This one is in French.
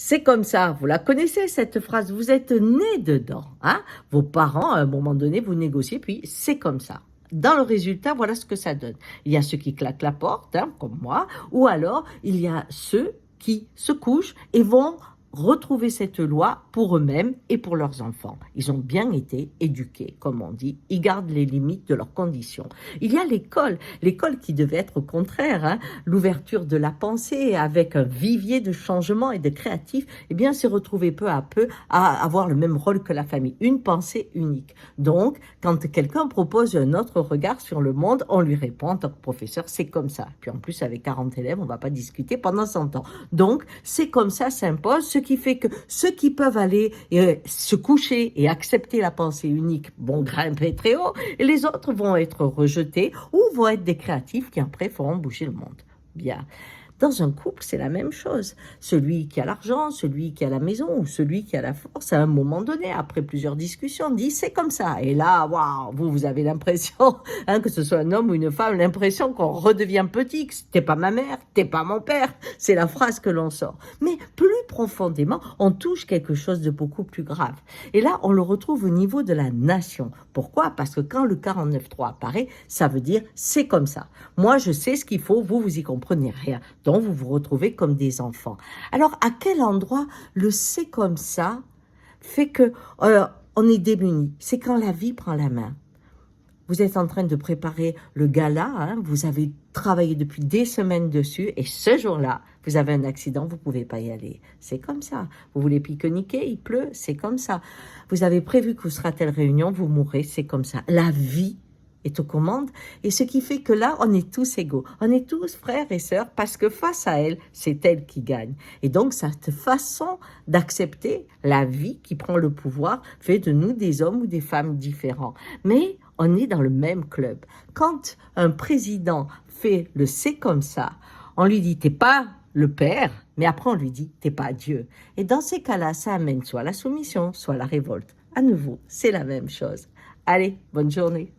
c'est comme ça. Vous la connaissez, cette phrase. Vous êtes né dedans. Hein? Vos parents, à un moment donné, vous négociez, puis c'est comme ça. Dans le résultat, voilà ce que ça donne. Il y a ceux qui claquent la porte, hein, comme moi, ou alors il y a ceux qui se couchent et vont retrouver cette loi pour eux-mêmes et pour leurs enfants. Ils ont bien été éduqués, comme on dit. Ils gardent les limites de leurs conditions. Il y a l'école qui devait être au contraire, hein, l'ouverture de la pensée avec un vivier de changement et de créatifs, eh bien, s'est retrouvé peu à peu à avoir le même rôle que la famille. Une pensée unique. Donc, quand quelqu'un propose un autre regard sur le monde, on lui répond en tant que professeur, c'est comme ça. Puis en plus, avec 40 élèves, on ne va pas discuter pendant 100 ans. Donc, c'est comme ça s'impose, ce qui fait que ceux qui peuvent aller se coucher et accepter la pensée unique vont grimper très haut, et les autres vont être rejetés ou vont être des créatifs qui après feront bouger le monde. Bien. Dans un couple, c'est la même chose. Celui qui a l'argent, celui qui a la maison ou celui qui a la force, à un moment donné, après plusieurs discussions, dit c'est comme ça. Et là, waouh, vous avez l'impression, hein, que ce soit un homme ou une femme, l'impression qu'on redevient petit, que t'es pas ma mère, t'es pas mon père. C'est la phrase que l'on sort. Mais plus profondément, on touche quelque chose de beaucoup plus grave. Et là, on le retrouve au niveau de la nation. Pourquoi? Parce que quand le 49.3 apparaît, ça veut dire c'est comme ça. Moi, je sais ce qu'il faut, vous y comprenez rien. Donc, vous vous retrouvez comme des enfants. Alors, à quel endroit le c'est comme ça fait que on est démunis? C'est quand la vie prend la main. Vous êtes en train de préparer le gala, hein, vous avez travaillé depuis des semaines dessus, et ce jour-là, vous avez un accident, vous ne pouvez pas y aller. C'est comme ça. Vous voulez pique-niquer, il pleut, c'est comme ça. Vous avez prévu que vous serez à telle réunion, vous mourrez, c'est comme ça. La vie est aux commandes, et ce qui fait que là, on est tous égaux. On est tous frères et sœurs, parce que face à elle, c'est elle qui gagne. Et donc, cette façon d'accepter la vie qui prend le pouvoir fait de nous des hommes ou des femmes différents. Mais on est dans le même club. Quand un président fait le c'est comme ça, on lui dit t'es pas le père, mais après on lui dit t'es pas Dieu. Et dans ces cas-là, ça amène soit la soumission, soit la révolte. À nouveau, c'est la même chose. Allez, bonne journée.